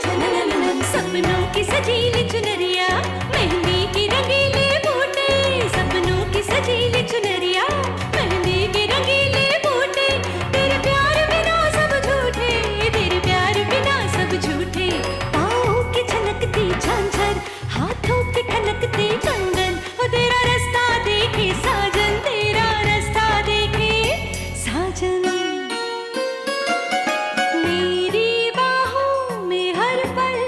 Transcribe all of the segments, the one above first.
झननन, सपनों की सजीली चुनरिया, मेहंदी की रंगीले बूटे, सपनों की सजीली चुनरिया, मेहंदी की रंगीले बूटे, तेरे प्यार बिना सब झूठे, तेरे प्यार बिना सब झूठे, पाँव की छलकती झांझर, हाथों की ठनकती कंगन, वो तेरा रास्ता देखे साजन, तेरा रास्ता देखे साजन। मेरी बाहों में हर पल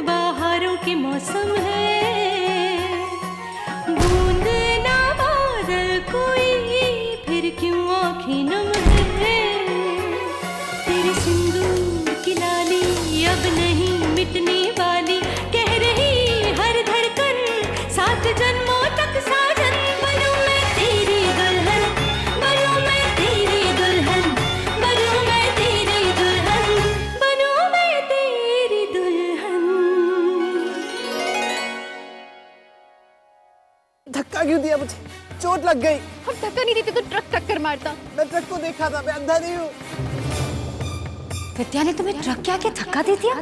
बहारों के मौसम है, बूंद ना बादल कोई फिर क्यों आँखें नम है, तेरे सिंदूर की लाली अब नहीं मिटने वाली, कह रही हर धड़कन सात जन्मों तक साजन। बनूं मैं तेरी दुल्हन, बनूं मैं तेरी दुल्हन, बनूं मैं तेरी दुल्हन, बनूं मैं तेरी दुल्हन। धक्का क्यों दिया मुझे? चोट लग गई। हम धक्का नहीं देते तो ट्रक टक्कर मारता। मैं ट्रक को देखा था, मैं अंधा नहीं हूँ। विद्या ने तुम्हें ट्रक के आगे धक्का दे दिया?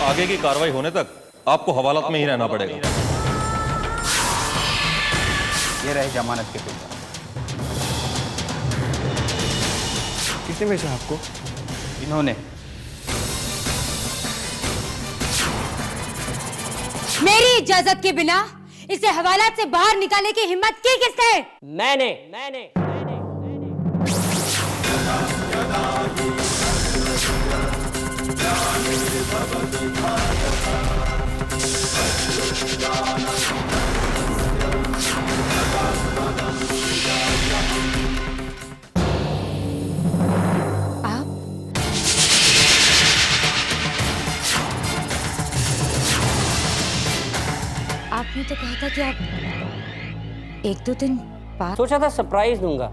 आगे की कार्रवाई होने तक आपको हवालात में ही रहना पड़ेगा। ये रहे जमानत के पेपर। कितने भेजा आपको? इन्होंने। मेरी इजाजत के बिना इसे हवालात से बाहर निकालने की हिम्मत की किसने? मैंने। आपने तो कहा था कि आप एक दो दिन बाद। सोचा था सरप्राइज दूंगा,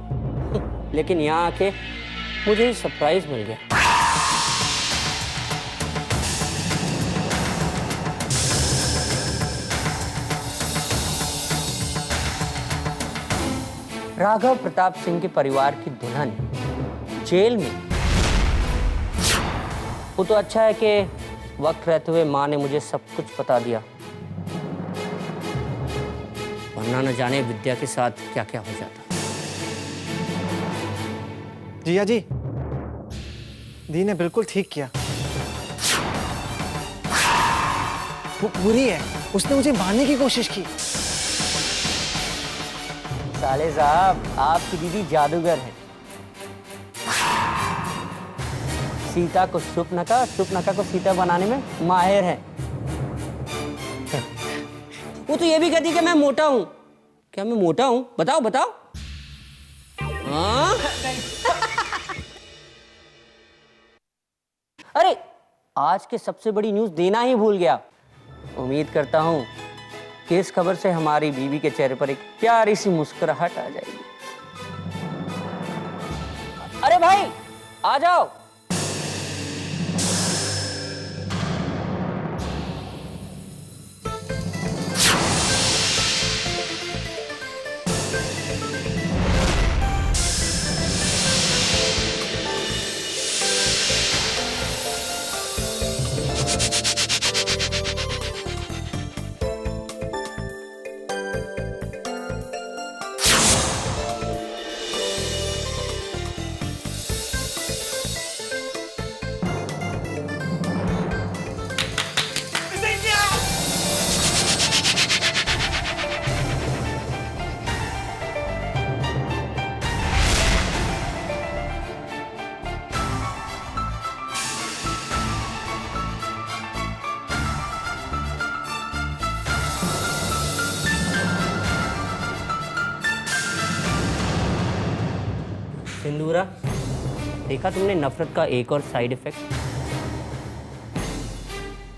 लेकिन यहाँ आके मुझे ही सरप्राइज मिल गया। राघव प्रताप सिंह के परिवार की दुल्हन जेल में। वो तो अच्छा है कि वक्त रहते हुए माँ ने मुझे सब कुछ बता दिया, वरना न जाने विद्या के साथ क्या क्या हो जाता। जिया जी, दी ने बिल्कुल ठीक किया। वो बुरी है, उसने मुझे मारने की कोशिश की। साले साहब, आपकी दीदी जादूगर है। सीता को शुपनखा को सीता बनाने में माहिर है। वो तो ये भी कहती कि मैं मोटा हूं। क्या मैं मोटा हूं? बताओ बताओ। हाँ? अरे, आज की सबसे बड़ी न्यूज देना ही भूल गया। उम्मीद करता हूं कि इस खबर से हमारी बीवी के चेहरे पर एक प्यारी सी मुस्कुराहट आ जाएगी। अरे भाई, आ जाओ। सिंदूरा, देखा तुमने नफरत का एक और साइड इफेक्ट?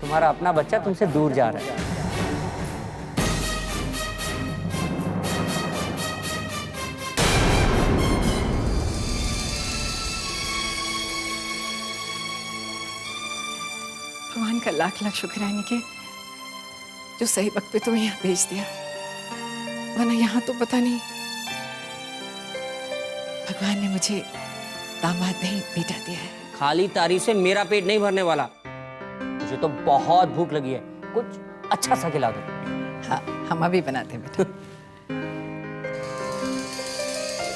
तुम्हारा अपना बच्चा तुमसे दूर जा रहा है। भगवान का लाख लाख शुक्र है निके, जो सही वक्त पे तुम्हें यहाँ भेज दिया, वरना यहाँ तो पता नहीं। भगवान ने मुझे दामाद नहीं बेटा दिया है। खाली तारीफ से मेरा पेट नहीं भरने वाला। मुझे तो बहुत भूख लगी है, कुछ अच्छा सा खिला दो। हाँ, हम अभी बनाते हैं बेटा।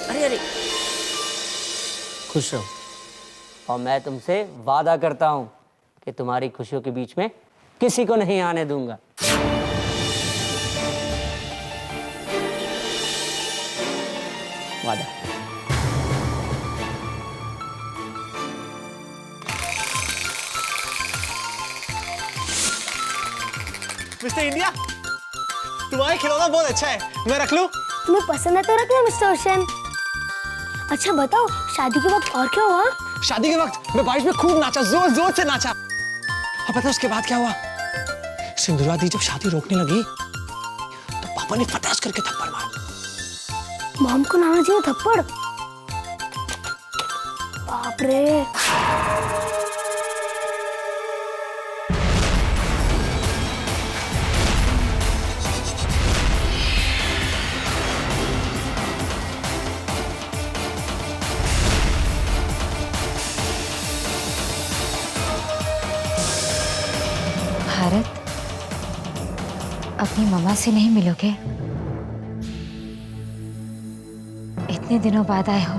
अरे अरे, खुश रहो, और मैं तुमसे वादा करता हूं कि तुम्हारी खुशियों के बीच में किसी को नहीं आने दूंगा। वादा। मिस्टर इंडिया, तुम्हारा खिलौना बहुत अच्छा है, मैं रख लूं? तुम्हें पसंद है तो रखना मिस्टर ओशन। अच्छा बताओ, शादी के वक्त और क्या हुआ? शादी के वक्त मैं बारिश में खूब नाचा, जोर जोर से नाचा। और पता है उसके बाद क्या हुआ? सिंदूरा दी जब शादी रोकने लगी तो पापा ने फटास करके थप्पड़ मारा। मॉम को ना चाहिए थप्पड़। बाप रे। भारत, अपनी मम्मा से नहीं मिलोगे? इतने दिनों बाद आए हो।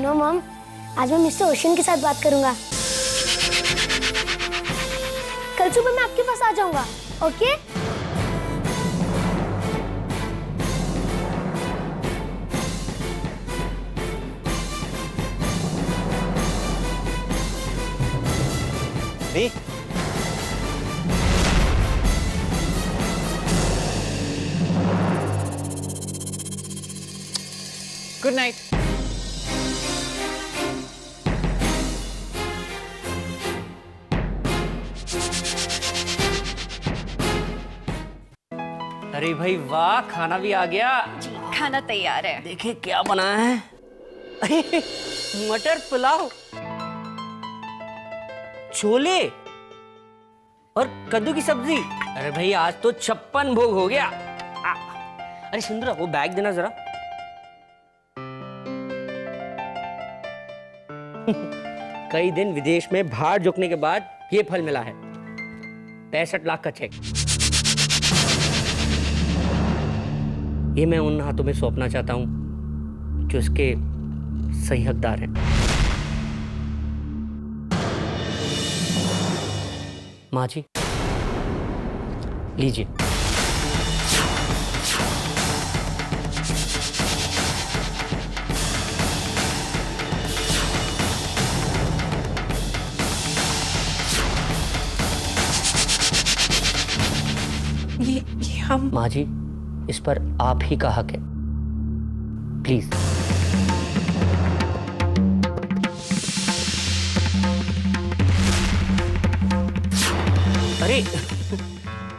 नो मॉम, आज मैं मिस्टर ओशन के साथ बात करूंगा। कल सुबह मैं आपके पास आ जाऊंगा, ओके? दी, गुड नाइट। अरे भाई वाह, खाना भी आ गया। खाना तैयार है। देखिए क्या बना है। अरे मटर पुलाव, छोले और कद्दू की सब्जी। अरे भाई आज तो 56 भोग हो गया। अरे सुंदरा, वो बैग देना जरा। कई दिन विदेश में भाड़ झुकने के बाद ये फल मिला है, 65 लाख का चेक। ये मैं उन हाथों में सौंपना चाहता हूं जो इसके सही हकदार हैं। माँ जी, लीजिए। ये हम। माँ जी, इस पर आप ही का हक है, प्लीज। अरे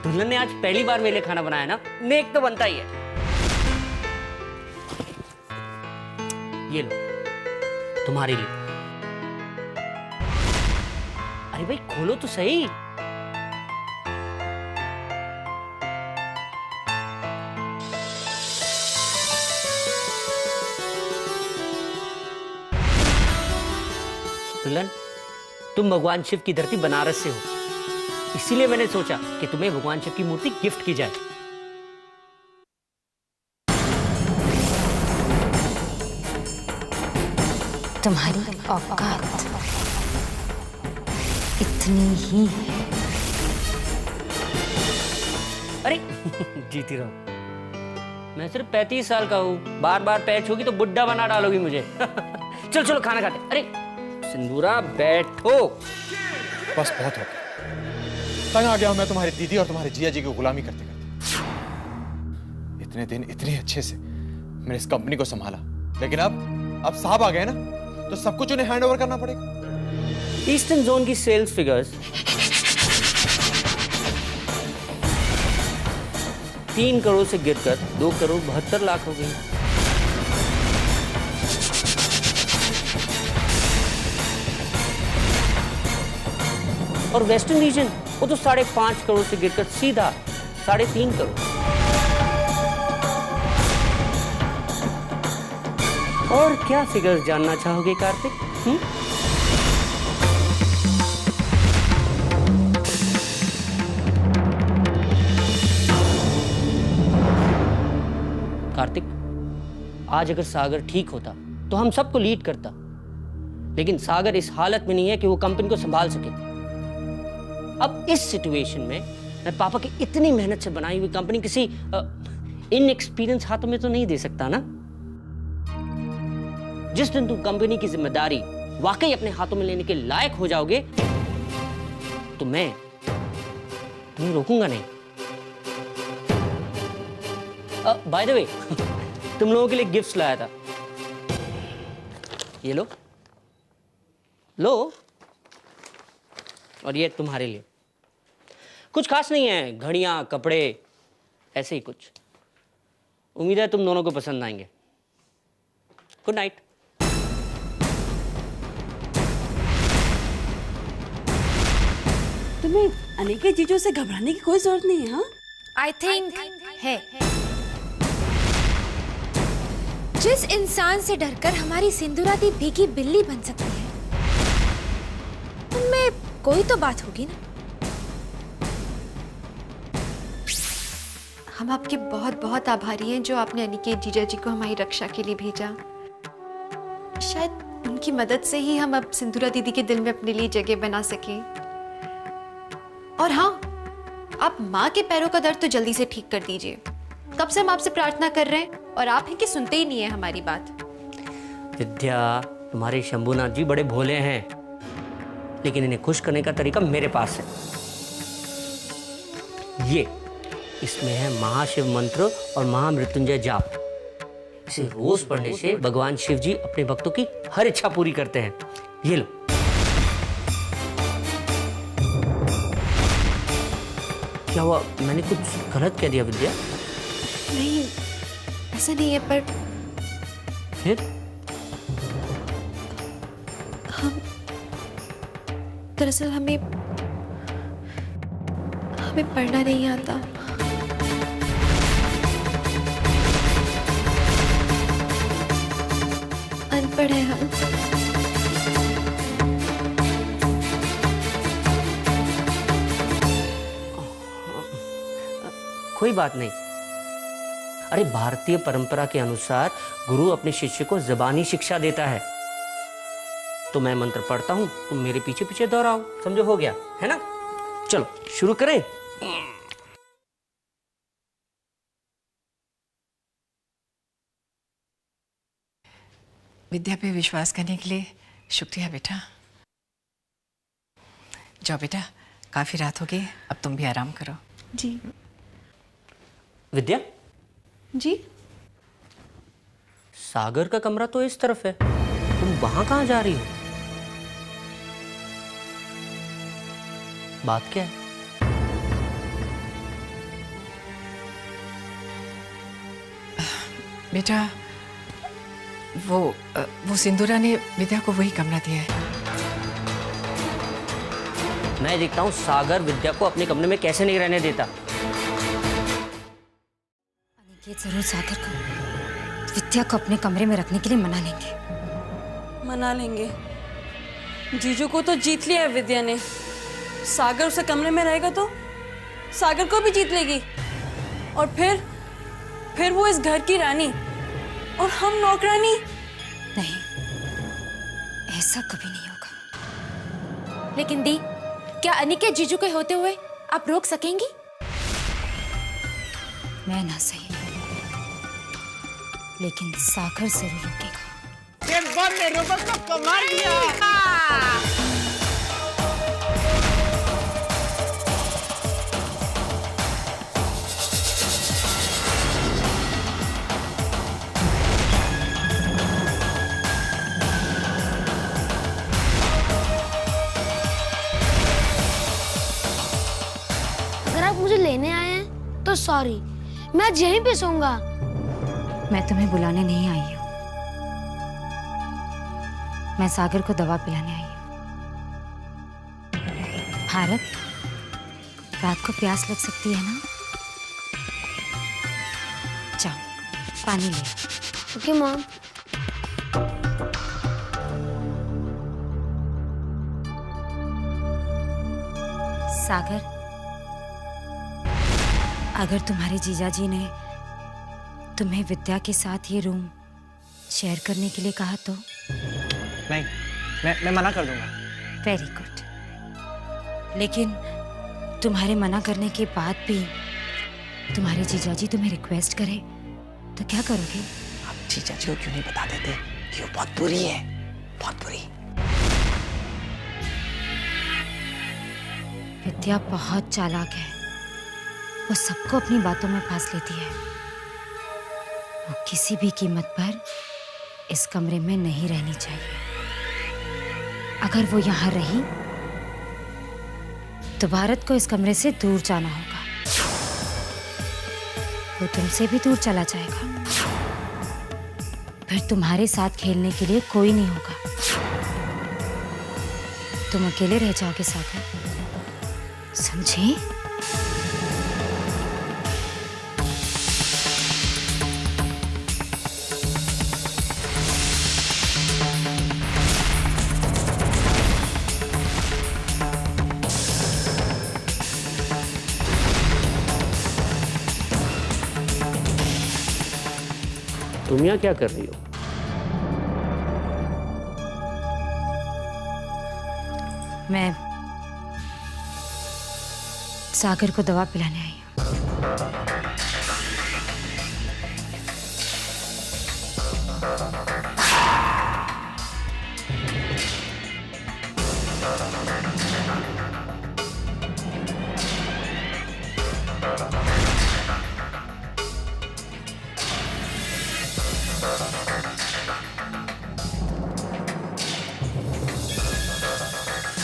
दुल्हन ने आज पहली बार मेरे लिए खाना बनाया ना, नेक तो बनता ही है। ये लो, तुम्हारे लिए। अरे भाई खोलो तो सही। दुल्हन, तुम भगवान शिव की धरती बनारस से हो, इसीलिए मैंने सोचा कि तुम्हें भगवान शिव की मूर्ति गिफ्ट की जाए। तुम्हारी औकात इतनी ही है। अरे जीती रहो, मैं सिर्फ 35 साल का हूँ, बार बार पैच होगी तो बुड्ढा बना डालोगी मुझे। चलो चलो खाना खाते। अरे सिंदूरा बैठो। बस बहुत हो गया, तंग आ गया हूं मैं तुम्हारी दीदी और तुम्हारे जिया जी की गुलामी करते करते। इतने दिन इतने अच्छे से मैंने इस कंपनी को संभाला, लेकिन अब साहब आ गए ना, तो सब कुछ उन्हें हैंड ओवर करना पड़ेगा। ईस्टर्न जोन की सेल्स फिगर्स 3 करोड़ से गिरकर 2 करोड़ 72 लाख हो गई। और वेस्टर्न रीजन वो तो 5.5 करोड़ से गिरकर सीधा 3.5 करोड़। और क्या फिगर्स जानना चाहोगे कार्तिक? कार्तिक, आज अगर सागर ठीक होता तो हम सबको लीड करता, लेकिन सागर इस हालत में नहीं है कि वो कंपनी को संभाल सके। अब इस सिचुएशन में मैं पापा की इतनी मेहनत से बनाई हुई कंपनी किसी इनएक्सपीरियंस हाथों में तो नहीं दे सकता ना। जिस दिन तुम कंपनी की जिम्मेदारी वाकई अपने हाथों में लेने के लायक हो जाओगे तो मैं तुम्हें रोकूंगा नहीं। बाय द वे, तुम लोगों के लिए गिफ्ट्स लाया था, ये लो लो, और ये तुम्हारे लिए। कुछ खास नहीं है, घड़ियां, कपड़े, ऐसे ही कुछ। उम्मीद है तुम दोनों को पसंद आएंगे। Good night. तुम्हें अनिकेत जीजू से घबराने की कोई जरूरत नहीं है। हाँ, आई थिंक है। जिस इंसान से डरकर हमारी सिंदूरा दी भीगी बिल्ली बन सकती है, उनमें कोई तो बात होगी ना। हम आपके बहुत बहुत आभारी हैं जो आपने अनिकेत जीजा जी को हमारी रक्षा के लिए भेजा। शायद उनकी मदद से ही हम अब सिंदूरा दीदी के दिल में अपने लिए जगह बना सके। और हाँ, आप माँ के पैरों का दर्द तो जल्दी से ठीक कर दीजिए। कब से हम आपसे प्रार्थना कर रहे हैं और आप हैं कि सुनते ही नहीं है हमारी बात। विद्या, तुम्हारे शंभूनाथ जी बड़े भोले हैं, लेकिन इन्हें खुश करने का तरीका मेरे पास है। ये इसमें है महाशिव मंत्र और महामृत्युंजय जाप। इसे रोज पढ़ने से भगवान शिव जी अपने भक्तों की हर इच्छा पूरी करते हैं। ये लो। क्या हुआ, मैंने कुछ गलत कह दिया विद्या? नहीं, ऐसा नहीं है, पर फिर हम दरअसल हमें पढ़ना नहीं आता। अनपढ़ है हम। कोई बात नहीं। अरे, भारतीय परंपरा के अनुसार गुरु अपने शिष्य को ज़बानी शिक्षा देता है। तो मैं मंत्र पढ़ता हूं, तुम मेरे पीछे पीछे दोहराओ। समझो, हो गया है ना? चलो शुरू करें। विद्या पे विश्वास करने के लिए शुक्रिया बेटा। जाओ बेटा, काफी रात हो गई, अब तुम भी आराम करो। जी। विद्या जी, सागर का कमरा तो इस तरफ है, तुम वहां कहां जा रही हो? बात क्या है? बेटा, वो सिंदूरा ने विद्या को वही कमरा दिया है। मैं देखता हूं सागर विद्या को अपने कमरे में कैसे नहीं रहने देता। अनिकेत जरूर सागर को विद्या को अपने कमरे में रखने के लिए मना लेंगे। मना लेंगे? जीजू को तो जीत लिया है विद्या ने। सागर उसे कमरे में रहेगा तो सागर को भी जीत लेगी, और फिर वो इस घर की रानी और हम नौकरानी। नहीं, ऐसा कभी नहीं होगा। लेकिन दी, क्या अनिकेत जीजू के होते हुए आप रोक सकेंगी? मैं ना सही, लेकिन सागर जरूर रोकेगा। एक बार मेरे को तो कमाल दिया। अगर आप मुझे लेने आए हैं तो सॉरी, मैं आज यहीं पे सोऊंगा। मैं तुम्हें बुलाने नहीं आई हूँ, मैं सागर को दवा पिलाने आई हूँ। भारत, रात को प्यास लग सकती है ना? जाओ पानी ले। Okay mom. सागर, अगर तुम्हारे जीजाजी ने तुम्हें विद्या के साथ ये रूम शेयर करने के लिए कहा तो? नहीं, मैं मना कर दूंगा। Very good. लेकिन तुम्हारे मना करने के बाद भी तुम्हारे जीजाजी तुम्हें रिक्वेस्ट करे तो क्या करोगे? आप जीजाजी को क्यों नहीं बता देते कि वो बहुत बुरी है, बहुत बुरी। विद्या बहुत चालाक है, वो सबको अपनी बातों में फंस लेती है। वो किसी भी कीमत पर इस कमरे में नहीं रहनी चाहिए। अगर वो यहाँ रही तो भारत को इस कमरे से दूर जाना होगा। वो तुमसे भी दूर चला जाएगा, फिर तुम्हारे साथ खेलने के लिए कोई नहीं होगा। तुम अकेले रह जाओगे सागर, समझे? तुम यहाँ क्या कर रही हो? मैं सागर को दवा पिलाने आई हूँ।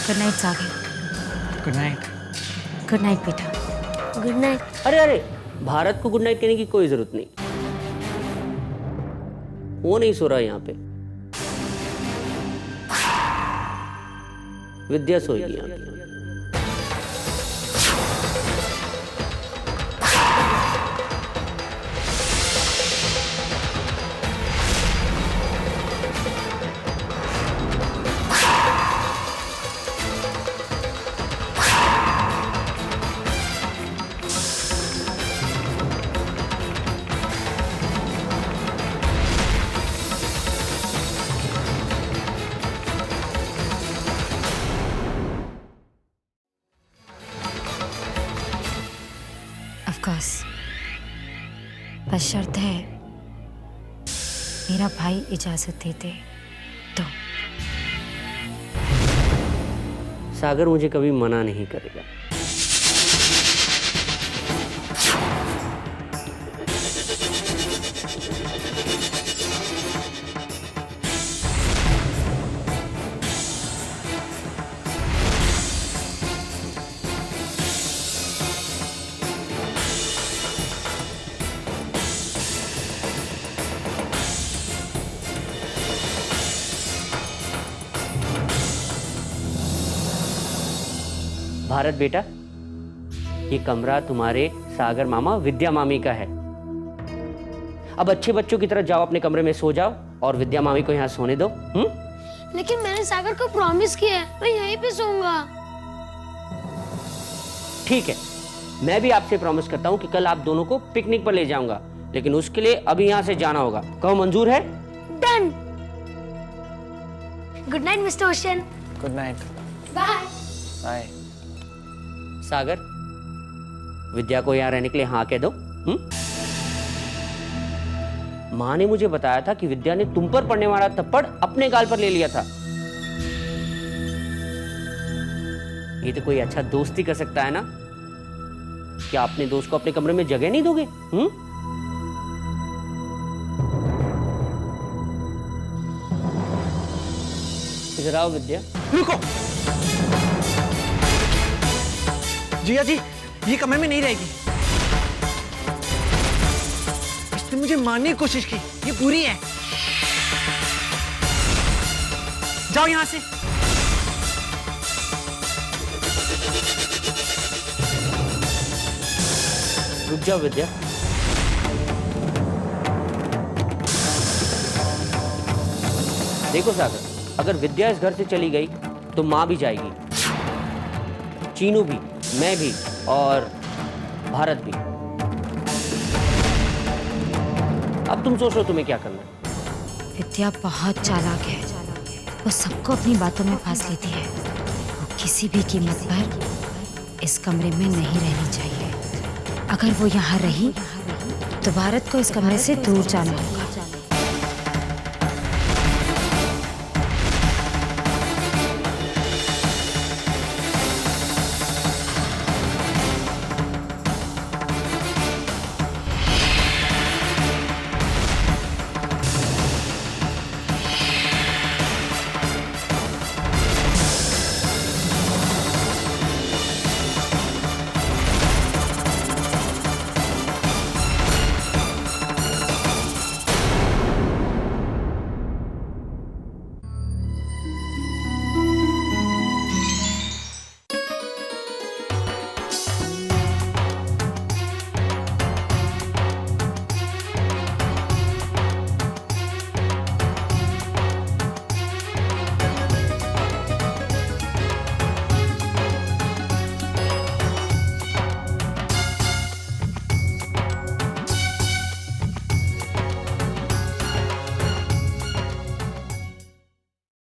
Good night Sagar. Good night. Good night बेटा। Good night. अरे अरे, भारत को गुड नाइट कहने की कोई जरूरत नहीं। वो नहीं सो रहा यहाँ पे, विद्या सोएगी यहाँ पे। बस शर्त है मेरा भाई इजाजत देते तो। सागर मुझे कभी मना नहीं करेगा। भारत बेटा, ये कमरा तुम्हारे सागर मामा विद्या मामी का है। अब अच्छे बच्चों की तरह जाओ, अपने कमरे में सो जाओ और विद्या मामी को यहाँ सोने दो। लेकिन मैंने सागर को प्रॉमिस किया है, मैं यहीं पे सोऊंगा। ठीक है, मैं भी आपसे प्रॉमिस करता हूँ कि कल आप दोनों को पिकनिक पर ले जाऊंगा, लेकिन उसके लिए अभी यहाँ से जाना होगा। कहो मंजूर है? Done. Good night mister Ocean. Good night. Bye bye. Sagar, Vidya को यहाँ रहने के लिए हाँ कह दो। माँ ने मुझे बताया था कि विद्या ने तुम पर पड़ने वाला थप्पड़ अपने गाल पर ले लिया था। ये तो कोई अच्छा दोस्त ही कर सकता है ना। क्या अपने दोस्त को अपने कमरे में जगह नहीं दोगे? इधर आओ विद्या। रुको जिया जी, ये कमरे में नहीं रहेगी। इसने मुझे मारने की कोशिश की, ये बुरी है। जाओ यहां से। रुक जाओ विद्या। देखो सागर, अगर विद्या इस घर से चली गई तो माँ भी जाएगी, चीनू भी, मैं भी और भारत भी। अब तुम सोचो तुम्हें क्या करना है। विद्या बहुत चालाक है, वो सबको अपनी बातों में फंस लेती है। वो किसी भी कीमत पर इस कमरे में नहीं रहनी चाहिए। अगर वो यहाँ रही तो भारत को इस कमरे से दूर जाना है।